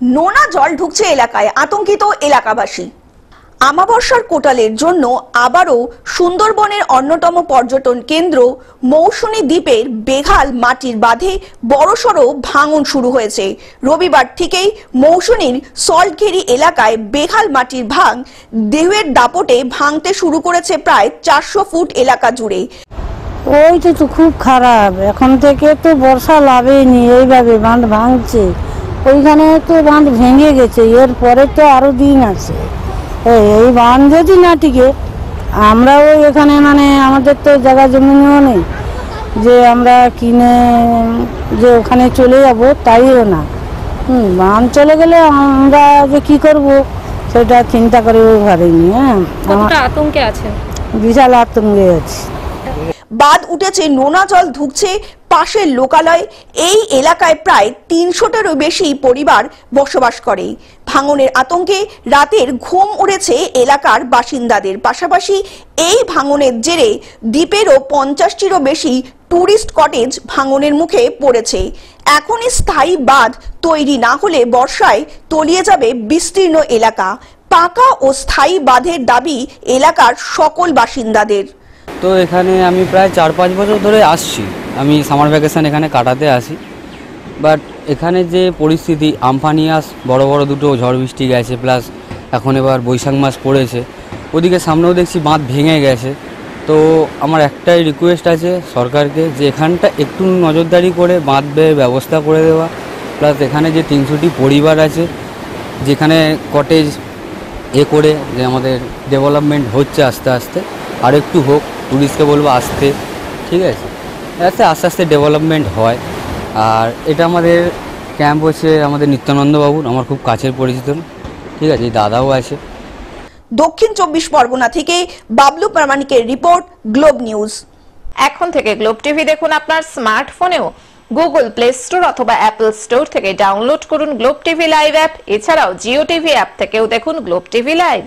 নোনা জল ঢুকছে এলাকায়, আতঙ্কিত এলাকাবাসী। আমাবস্যার কোটালের জন্য আবারও সুন্দরবনের অন্যতম পর্যটন কেন্দ্র মৌসুনী দ্বীপের বেঘাল মাটির বাঁধে বড়সড় ভাঙন শুরু হয়েছে। রবিবার থেকেই মৌসুনীর সল্টঘেরি এলাকায় বেঘাল মাটির ভাঙ ঢেউয়ের দাপটে ভাঙতে শুরু করেছে প্রায় 400 ফুট এলাকা জুড়ে। ওইটা তো খুব খারাপ, এখন থেকে তো বর্ষা লাভেনি, এইভাবে বাঁধ ভাঙছে। ওইখানে তো বাঁধ ভেঙে গেছে, এরপরে তো আরো দিন আছে। এই বাঁধ যদি না টিকে, আমরাও এখানে মানে আমাদের তো জায়গা জমিও নেই যে আমরা কিনে যে ওখানে চলে যাব, তাইও না। বাঁধ চলে গেলে আমরা যে কি করব সেটা চিন্তা করেও পারিনি। আতঙ্কে আছে, বিশাল আতঙ্কে আছে। বাঁধ উঠেছে, নোনা জল ঢুকছে পাশের লোকালয়। এই এলাকায় প্রায় 300টারও বেশি পরিবার বসবাস করে। ভাঙনের আতঙ্কে রাতের ঘুম উড়েছে এলাকার বাসিন্দাদের। পাশাপাশি এই ভাঙনের জেরে দ্বীপেরও 50টিরও বেশি টুরিস্ট কটেজ ভাঙনের মুখে পড়েছে। এখনই স্থায়ী বাঁধ তৈরি না হলে বর্ষায় তলিয়ে যাবে বিস্তীর্ণ এলাকা। পাকা ও স্থায়ী বাঁধের দাবি এলাকার সকল বাসিন্দাদের। তো এখানে আমি প্রায় 4-5 বছর ধরে আসছি। আমি সামার ভ্যাকেশন এখানে কাটাতে আসি। বাট এখানে যে পরিস্থিতি, আমফানি বড় বড় দুটো ঝড় বৃষ্টি গেছে, প্লাস এখন এবার বৈশাখ মাস পড়েছে, ওদিকে সামনেও দেখছি বাঁধ ভেঙে গেছে। তো আমার একটাই রিকোয়েস্ট আছে সরকারকে, যে এখানটা একটু নজরদারি করে বাঁধের ব্যবস্থা করে দেওয়া। প্লাস এখানে যে 300টি পরিবার আছে, যেখানে কটেজ করে যে আমাদের ডেভেলপমেন্ট হচ্ছে আস্তে আস্তে, আর একটু হোক। টুরিস্টকে বলবো আসতে, ঠিক আছে, যাতে আস্তে আস্তে ডেভেলপমেন্ট হয়। আর এটা আমাদের ক্যাম্প হচ্ছে আমাদের নিত্যানন্দ বাবুর, আমার খুব কাছের পরিচিত, ঠিক আছে, এই দাদাও আছে। দক্ষিণ 24 পরগনা থেকে বাবলু প্রামাণিকের রিপোর্ট, গ্লোব নিউজ। এখন থেকে গ্লোব টিভি দেখুন আপনার স্মার্টফোনেও। গুগল প্লে স্টোর অথবা অ্যাপল স্টোর থেকে ডাউনলোড করুন গ্লোব টিভি লাইভ অ্যাপ। এছাড়াও জিও টিভি অ্যাপ থেকেও দেখুন গ্লোব টিভি লাইভ।